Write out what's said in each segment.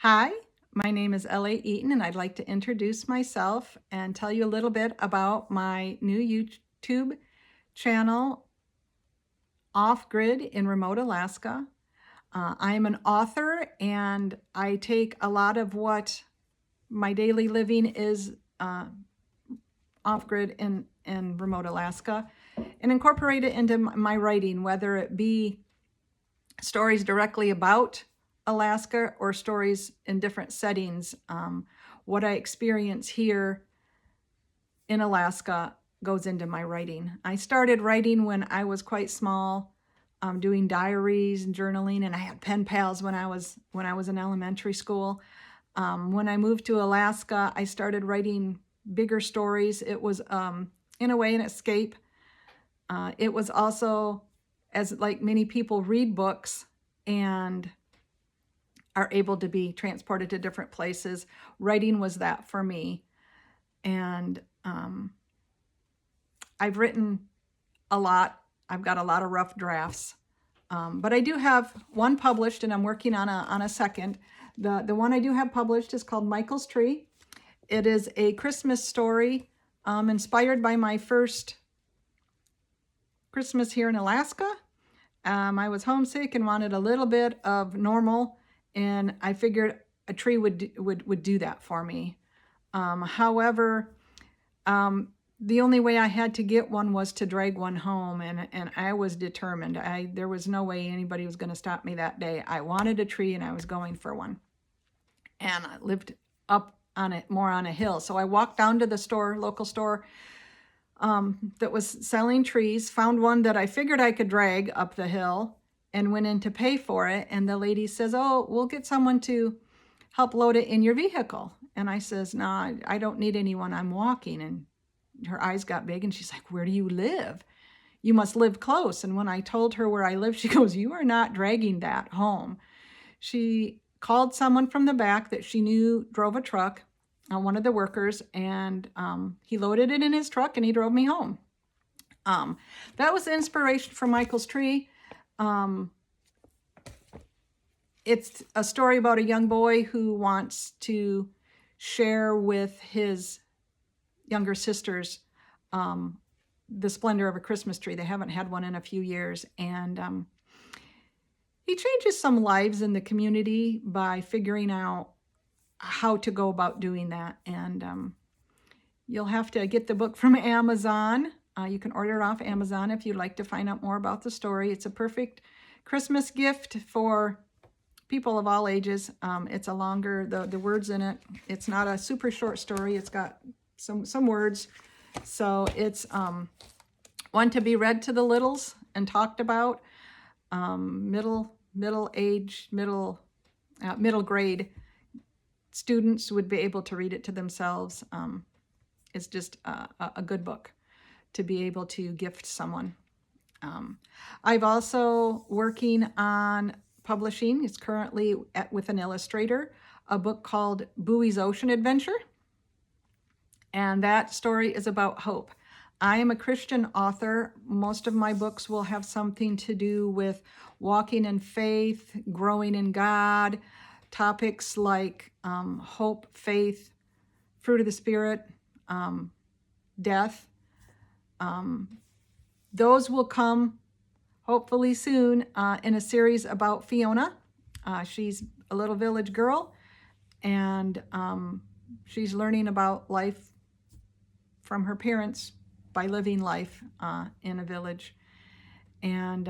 Hi, my name is LA Eaton, and I'd like to introduce myself and tell you a little bit about my new YouTube channel, Off Grid in Remote Alaska. I am an author, and I take a lot of what my daily living is off grid in remote Alaska and incorporate it into my writing, whether it be stories directly about Alaska or stories in different settings. What I experience here in Alaska goes into my writing. I started writing when I was quite small, doing diaries and journaling, and I had pen pals when I was in elementary school. When I moved to Alaska, I started writing bigger stories. It was, in a way, an escape. It was also, as like many people read books and are able to be transported to different places, writing was that for me. And I've written a lot. I've got a lot of rough drafts. But I do have one published, and I'm working on a second. The one I do have published is called Michael's Tree. It is a Christmas story inspired by my first Christmas here in Alaska. I was homesick and wanted a little bit of normal, and I figured a tree would do that for me. However, the only way I had to get one was to drag one home, and I was determined. There was no way anybody was going to stop me that day. I wanted a tree, and I was going for one. And I lived up on it, more on a hill. So I walked down to the store, local store, that was selling trees, found one that I figured I could drag up the hill, and went in to pay for it. And the lady says, "Oh, we'll get someone to help load it in your vehicle." And I says, "No, I don't need anyone. I'm walking." And her eyes got big, and she's like, "Where do you live? You must live close." And when I told her where I live, she goes, "You are not dragging that home." She called someone from the back that she knew drove a truck, one of the workers, and he loaded it in his truck and he drove me home. That was the inspiration for Michael's Tree. It's a story about a young boy who wants to share with his younger sisters the splendor of a Christmas tree. They haven't had one in a few years, and he changes some lives in the community by figuring out how to go about doing that. And you'll have to get the book from Amazon. You can order it off Amazon if you'd like to find out more about the story. It's a perfect Christmas gift for people of all ages. It's a longer, the words in it, it's not a super short story. It's got some words. So it's one to be read to the littles and talked about. Middle grade students would be able to read it to themselves. It's just a good book to be able to gift someone. I've also working on publishing, it's currently with an illustrator, a book called Bowie's Ocean Adventure. And that story is about hope. I am a Christian author. Most of my books will have something to do with walking in faith, growing in God, topics like hope, faith, fruit of the Spirit, death. Those will come hopefully soon in a series about Fiona. She's a little village girl, and she's learning about life from her parents by living life in a village. And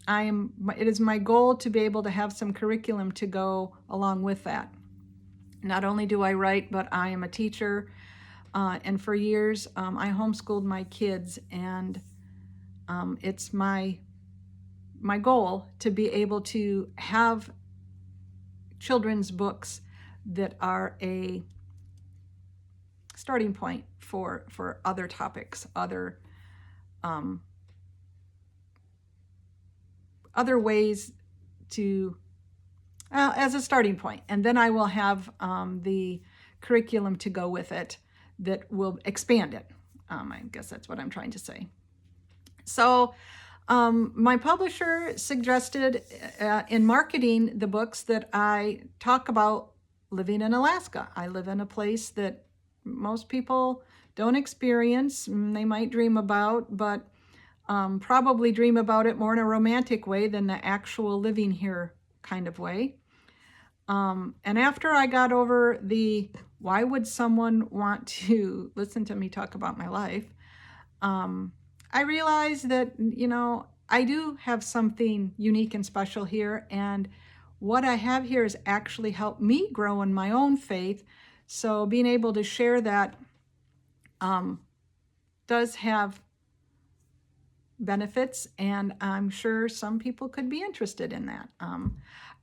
it is my goal to be able to have some curriculum to go along with that. Not only do I write, but I am a teacher. And for years, I homeschooled my kids, and it's my goal to be able to have children's books that are a starting point for other topics, other ways to, as a starting point. And then I will have the curriculum to go with it that will expand it. I guess that's what I'm trying to say. So my publisher suggested in marketing the books that I talk about living in Alaska. I live in a place that most people don't experience. They might dream about, but probably dream about it more in a romantic way than the actual living here kind of way. And after I got over the why would someone want to listen to me talk about my life, I realized that, I do have something unique and special here. And what I have here has actually helped me grow in my own faith. So being able to share that does have benefits, and I'm sure some people could be interested in that.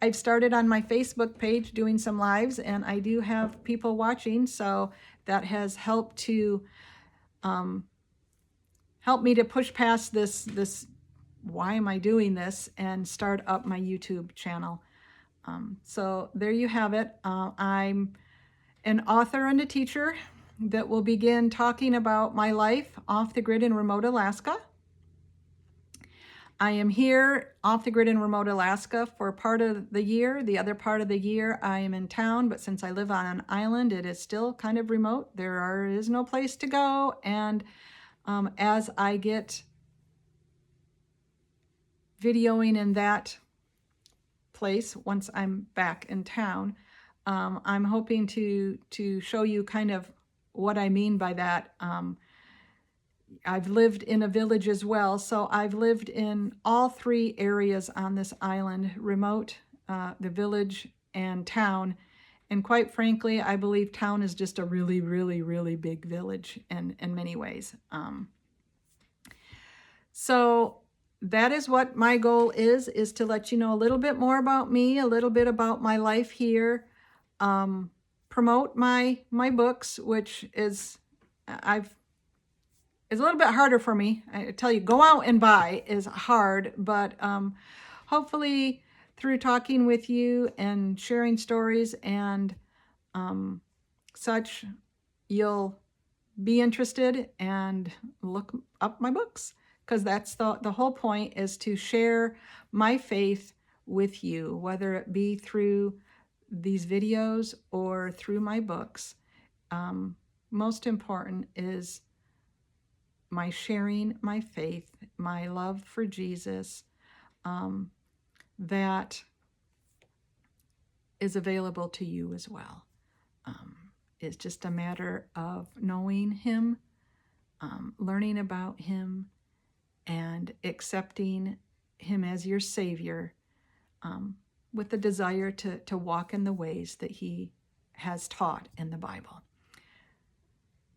I've started on my Facebook page doing some lives, and I do have people watching, so that has helped to help me to push past this why am I doing this, and start up my YouTube channel. So there you have it. I'm an author and a teacher that will begin talking about my life off the grid in remote Alaska. I am here off the grid in remote Alaska for part of the year. The other part of the year I am in town, but since I live on an island, it is still kind of remote. There is no place to go, and as I get videoing in that place once I'm back in town, I'm hoping to show you kind of what I mean by that. I've lived in a village as well, so I've lived in all three areas on this island, remote, the village, and town. And quite frankly, I believe town is just a really, really, really big village in many ways. So that is what my goal is to let you know a little bit more about me, a little bit about my life here, promote my books, which is, it's a little bit harder for me. I tell you, go out and buy is hard, but hopefully through talking with you and sharing stories and such, you'll be interested and look up my books, because that's the whole point, is to share my faith with you, whether it be through these videos or through my books. Most important is my sharing my faith, my love for Jesus, that is available to you as well. It's just a matter of knowing Him, learning about Him, and accepting Him as your Savior, with the desire to walk in the ways that He has taught in the Bible.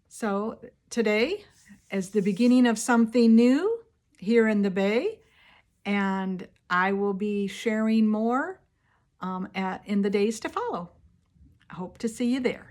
So today is the beginning of something new here in the Bay, and I will be sharing more in the days to follow. I hope to see you there.